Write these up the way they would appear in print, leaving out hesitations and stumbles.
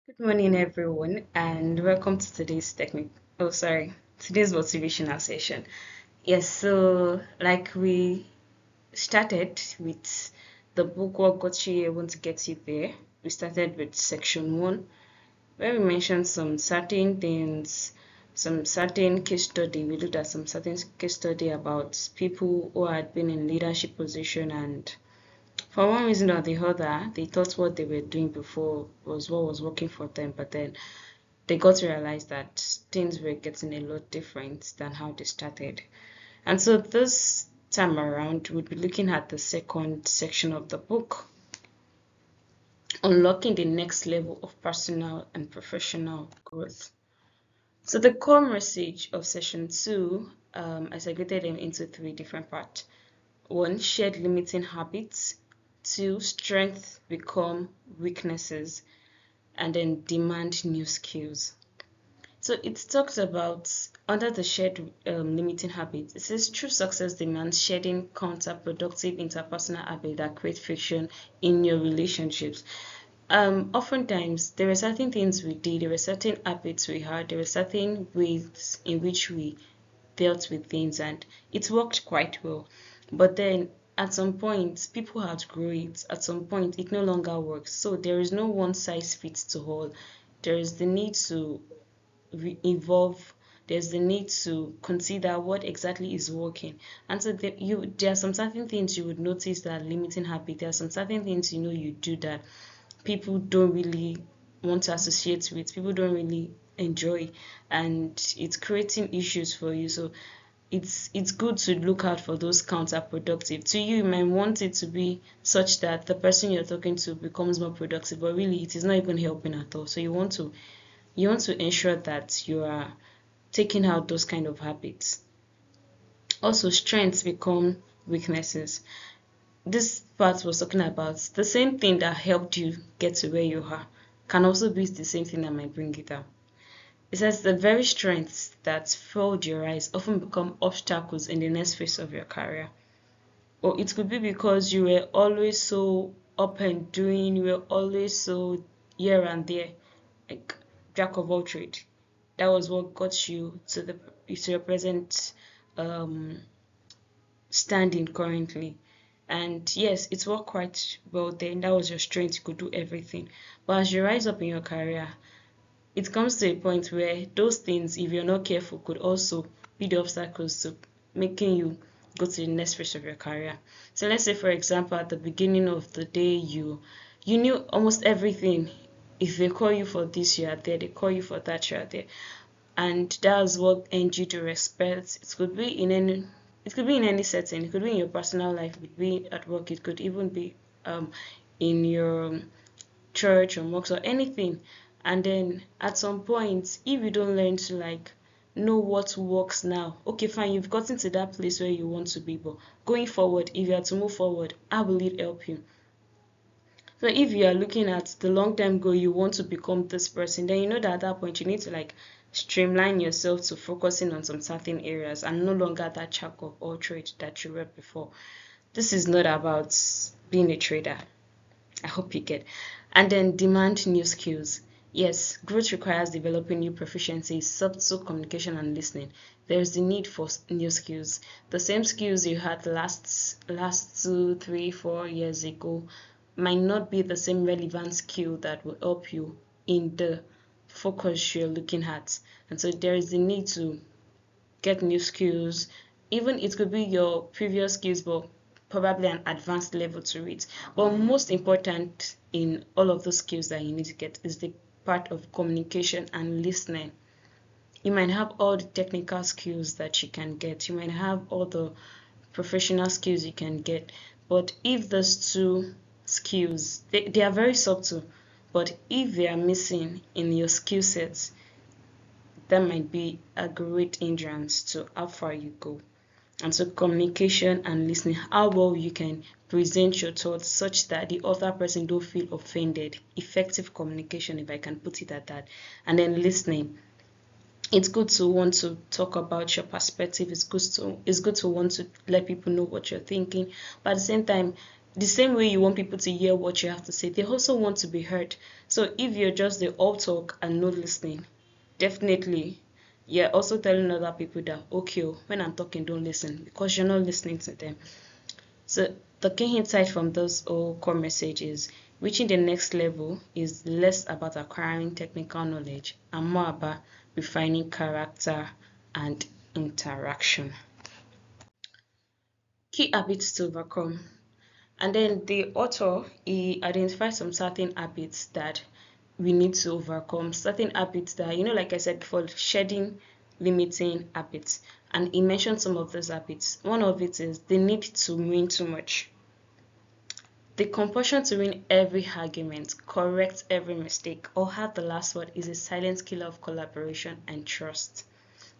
Good morning, everyone, and welcome to today's motivational session. Yes, so like we started with the book, What Got You Here Won't Get You There. We started with section one, where we mentioned some certain things, some certain case study. We looked at some certain case study about people who had been in leadership position and for one reason or the other, they thought what they were doing before was what was working for them, but then they got to realize that things were getting a lot different than how they started. And so this time around, we'll be looking at the second section of the book, unlocking the next level of personal and professional growth. So the core message of session two, I segregated them into three different parts. One, shared limiting habits. Two, strengths become weaknesses. And then demand new skills. So it talks about under the shared limiting habits. It says true success demands shedding counterproductive interpersonal habits that create friction in your relationships. Oftentimes there were certain things we did, there were certain habits we had, there were certain ways in which we dealt with things, and it worked quite well. But then at some point, people outgrow it. At some point, it no longer works. So there is no one size fits to all. There is the need to evolve. There's the need to consider what exactly is working. And so there are some certain things you would notice that limiting habit. There are some certain things you do that people don't really want to associate with, people don't really enjoy, and it's creating issues for you. So it's good to look out for those counterproductive. To you, you might want it to be such that the person you're talking to becomes more productive, but really it is not even helping at all. So you want to ensure that you are taking out those kind of habits. Also, strengths become weaknesses. This part was talking about the same thing that helped you get to where you are can also be the same thing that might bring you down. It says the very strengths that fueled your rise often become obstacles in the next phase of your career. Or it could be because you were always so up and doing, you were always so here and there, like jack of all trade. That was what got you to your present um standing currently. And yes, it worked quite well then. That was your strength, you could do everything. But as you rise up in your career, it comes to a point where those things, if you're not careful, could also be the obstacles to making you go to the next phase of your career. So let's say, for example, at the beginning of the day, you knew almost everything. If they call you for this, you are there. They call you for that, you are there. And that's what earned you to respect. It could be in any setting. It could be in your personal life. It could be at work. It could even be in your church or mosque or anything. And then at some point, if you don't learn to know what works now, okay, fine, you've gotten to that place where you want to be, but going forward, if you are to move forward, how will it help you? So if you are looking at the long term goal, you want to become this person, then you know that at that point you need to streamline yourself to focusing on some certain areas and no longer that jack of all trades that you were before. This is not about being a trader. I hope you get. And then demand new skills. Yes, growth requires developing new proficiencies, subtle communication and listening. There is the need for new skills. The same skills you had last 2, 3, 4 years ago might not be the same relevant skill that will help you in the focus you're looking at. And so there is the need to get new skills. Even it could be your previous skills, but probably an advanced level to it. But most important in all of those skills that you need to get is the part of communication and listening. You might have all the technical skills that you can get, you might have all the professional skills you can get, but if those two skills, they are very subtle, but if they are missing in your skill sets, that might be a great hindrance to how far you go. And so communication and listening, how well you can present your thoughts such that the other person don't feel offended. Effective communication, if I can put it at that. And then listening. It's good to want to talk about your perspective. It's good to want to let people know what you're thinking. But at the same time, the same way you want people to hear what you have to say, they also want to be heard. So if you're just the all talk and no listening, definitely you're also telling other people that, okay, when I'm talking, don't listen, because you're not listening to them. So the key insight from this whole core message is reaching the next level is less about acquiring technical knowledge and more about refining character and interaction. Key habits to overcome. And then the author, he identified some certain habits that we need to overcome, certain habits that, like I said before, shedding limiting habits. And he mentioned some of those habits. One of it is the need to win too much. The compulsion to win every argument, correct every mistake, or have the last word is a silent killer of collaboration and trust.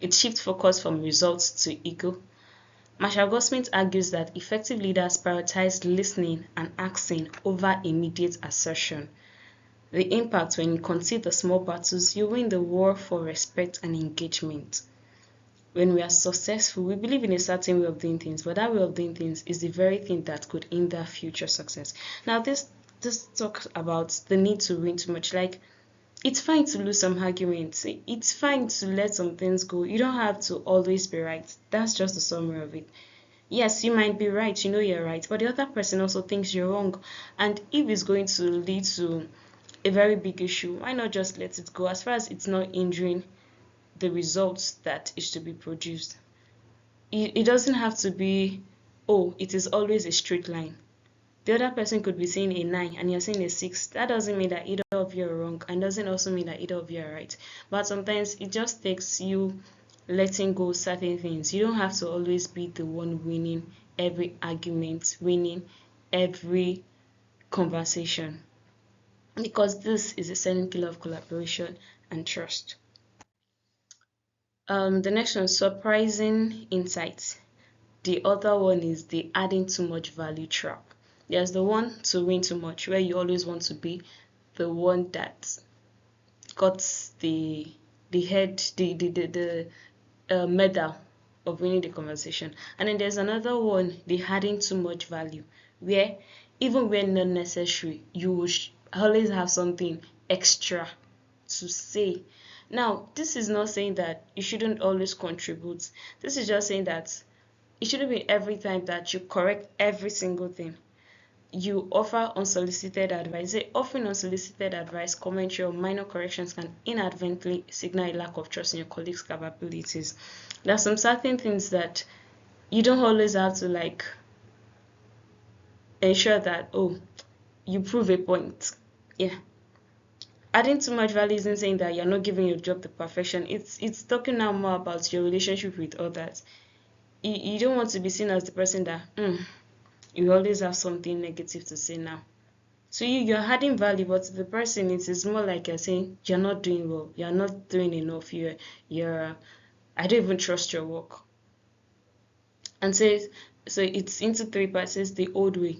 It shifts focus from results to ego. Marshall Goldsmith argues that effective leaders prioritize listening and asking over immediate assertion. The impact: when you concede the small battles, you win the war for respect and engagement. When we are successful, we believe in a certain way of doing things, but that way of doing things is the very thing that could hinder future success. Now, this talks about the need to win too much. Like, it's fine to lose some arguments. It's fine to let some things go. You don't have to always be right. That's just the summary of it. Yes, you might be right, you're right, but the other person also thinks you're wrong. And if it's going to lead to a very big issue, why not just let it go, as far as it's not injuring the results that is to be produced. It doesn't have to be, oh, it is always a straight line. The other person could be saying a 9 and you're saying a 6. That doesn't mean that either of you are wrong, and doesn't also mean that either of you are right. But sometimes it just takes you letting go certain things. You don't have to always be the one winning every argument, winning every conversation, because this is a silent killer of collaboration and trust. The next one, surprising insights. The other one is the adding too much value trap. There's the one to win too much, where you always want to be the one that got the medal of winning the conversation. And then there's another one, the adding too much value, where even when not necessary, you will always have something extra to say. Now, this is not saying that you shouldn't always contribute. This is just saying that it shouldn't be every time that you correct every single thing. You offer unsolicited advice. Offering unsolicited advice, commentary, or minor corrections can inadvertently signal a lack of trust in your colleagues' capabilities. There are some certain things that you don't always have to ensure that, you prove a point. Yeah. Adding too much value isn't saying that you're not giving your job the perfection. It's talking now more about your relationship with others. You don't want to be seen as the person that you always have something negative to say now. So you're adding value, but to the person it is more like you're saying you're not doing well, you're not doing enough, I don't even trust your work. And so it's into three parts. It's the old way.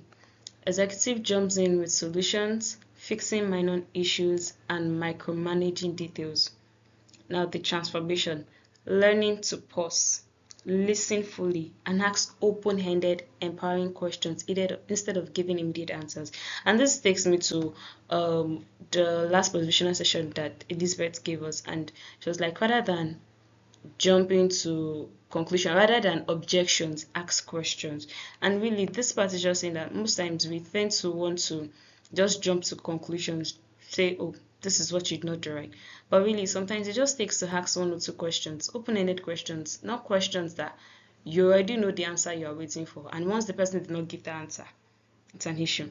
Executive jumps in with solutions, fixing minor issues, and micromanaging details. Now the transformation, learning to pause, listen fully, and ask open-ended, empowering questions instead of giving immediate answers. And this takes me to the last positional session that Elizabeth gave us, and she was like, rather than jumping to conclusion, rather than objections, ask questions. And really, this part is just saying that most times we tend to want to just jump to conclusions, say, oh, this is what you did not do right. But really, sometimes it just takes to ask one or two questions, open-ended questions, not questions that you already know the answer you are waiting for. And once the person did not give the answer, it's an issue.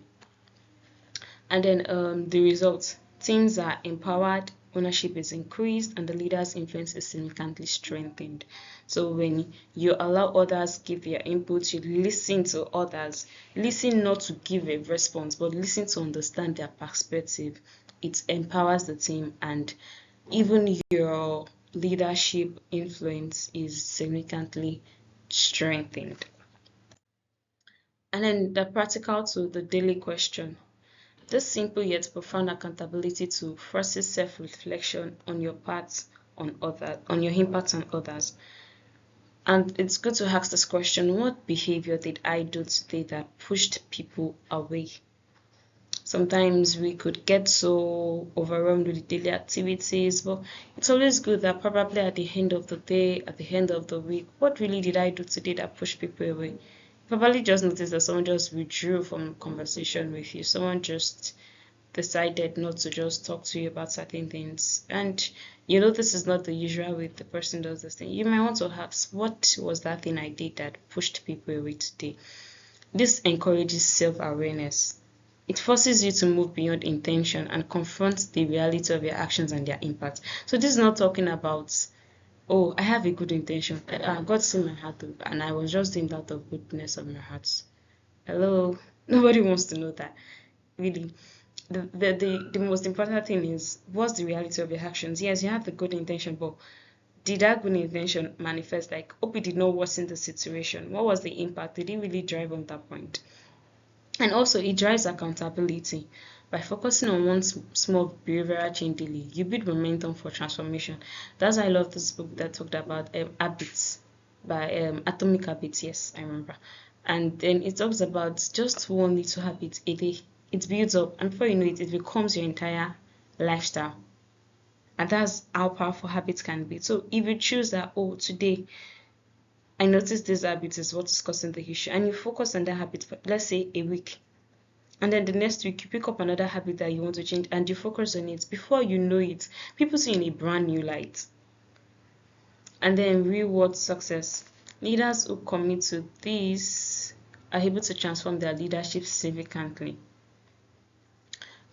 And then the results. Teams are empowered, ownership is increased, and the leader's influence is significantly strengthened. So when you allow others give their input, you listen to others. Listen not to give a response, but listen to understand their perspective. It empowers the team, and even your leadership influence is significantly strengthened. And then the practical to the daily question. This simple yet profound accountability tool forces self-reflection on your impact on others. And it's good to ask this question: what behavior did I do today that pushed people away? Sometimes we could get so overwhelmed with the daily activities, but it's always good that probably at the end of the day, at the end of the week, what really did I do today that pushed people away? Probably just notice that someone just withdrew from conversation with you. Someone just decided not to just talk to you about certain things. And you know this is not the usual way the person does this thing. You might want to ask, what was that thing I did that pushed people away today? This encourages self-awareness. It forces you to move beyond intention and confront the reality of your actions and their impact. So this is not talking about, oh, I have a good intention. God seen my heart and I was just doing that of goodness of my heart. Hello? Nobody wants to know that. Really. The most important thing is, what's the reality of your actions? Yes, you have the good intention, but did that good intention manifest? Like, hope it did not worsen the situation. What was the impact? Did it really drive on that point? And also, it drives accountability. By focusing on one small behavioral change daily, you build momentum for transformation. That's why I love this book that talked about habits by Atomic Habits. Yes, I remember. And then it talks about just one little habit a day. It builds up, and before you know it, it becomes your entire lifestyle. And that's how powerful habits can be. So if you choose that, oh, today I notice this habit is what is causing the issue, and you focus on that habit for, let's say, a week, and then the next week you pick up another habit that you want to change and you focus on it, before you know it, people see in a brand new light. And then real world success. Leaders who commit to this are able to transform their leadership significantly.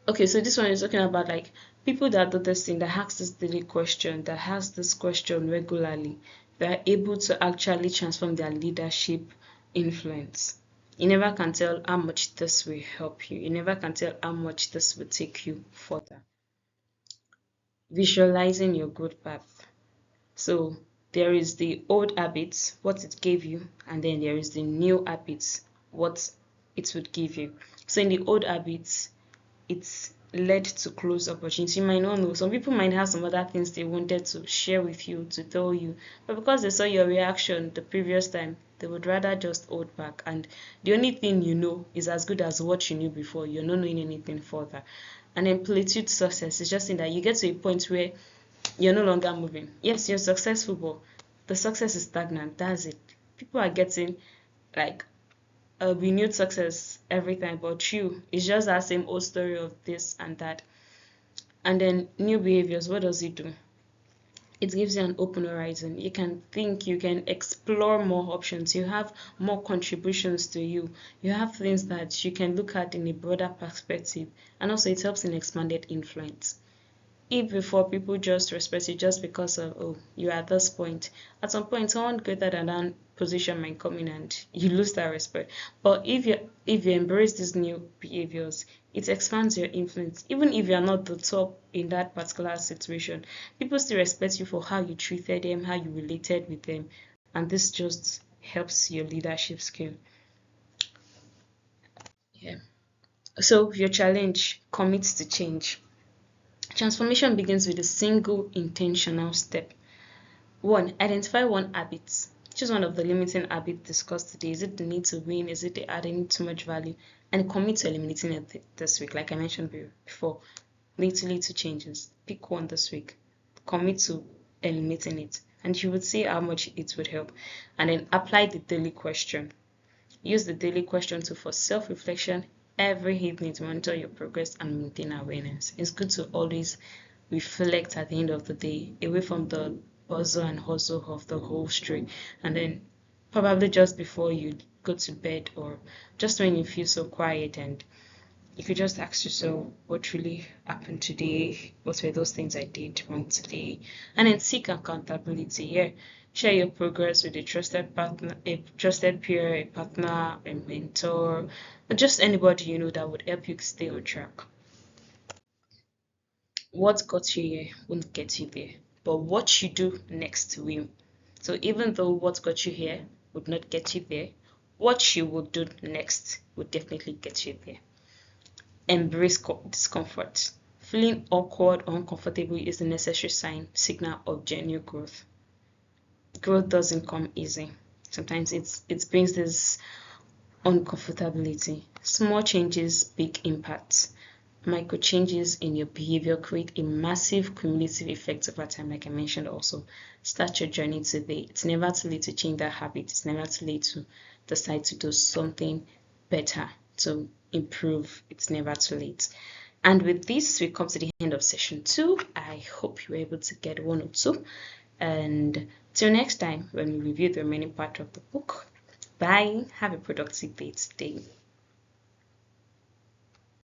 Okay, so this one is talking about like people that do this thing, that ask this daily question, that ask this question regularly, they're able to actually transform their leadership influence. You never can tell how much this will help you. You never can tell how much this will take you further. Visualizing your growth path. So there is the old habits, what it gave you, and then there is the new habits, what it would give you. So in the old habits, it's led to close opportunities. You might not know. Some people might have some other things they wanted to share with you, to tell you, but because they saw your reaction the previous time, they would rather just hold back. And the only thing you know is as good as what you knew before. You're not knowing anything further. And then plateaued success is just in that you get to a point where you're no longer moving. Yes, you're successful, but the success is stagnant. That's it. People are getting like a renewed success every time, but you, it's just that same old story of this and that. And then new behaviors, what does it do? It gives you an open horizon. You can think, you can explore more options, you have more contributions to you, you have things that you can look at in a broader perspective, and also it helps in expanded influence. If before people just respect you just because of, oh, you're at this point, at some point someone greater than that position might come in and you lose that respect. But if you embrace these new behaviors, it expands your influence. Even if you're not the top in that particular situation, people still respect you for how you treated them, how you related with them, and this just helps your leadership skill. Yeah. So your challenge: commit to change. Transformation begins with a single intentional step. 1. Identify one habit. Choose one of the limiting habits discussed today. Is it the need to win? Is it the adding too much value? And commit to eliminating it this week. Like I mentioned before, little changes. Pick one this week. Commit to eliminating it. And you would see how much it would help. And then apply the daily question. Use the daily question for self-reflection every evening to monitor your progress and maintain awareness. It's good to always reflect at the end of the day, away from the bustle and hustle of the whole street. And then probably just before you go to bed, or just when you feel so quiet, and you could just ask yourself, what really happened today? What were those things I did wrong today? And then seek accountability. Yeah, share your progress with a trusted partner, a trusted peer, a partner, a mentor, or just anybody you know that would help you stay on track. What got you here won't get you there, but what you do next will. So even though what got you here would not get you there, what you will do next would definitely get you there. Embrace discomfort. Feeling awkward or uncomfortable is a necessary signal of genuine growth. growth doesn't come easy. Sometimes it brings this uncomfortability. Small changes, big impacts. Micro changes in your behavior create a massive cumulative effect over time, like I mentioned also. Start your journey today. It's never too late to change that habit. It's never too late to decide to do something better, to improve. It's never too late. And with this, we come to the end of session 2. I hope you were able to get 1 or 2. And till next time, when we review the remaining part of the book, bye. Have a productive day today.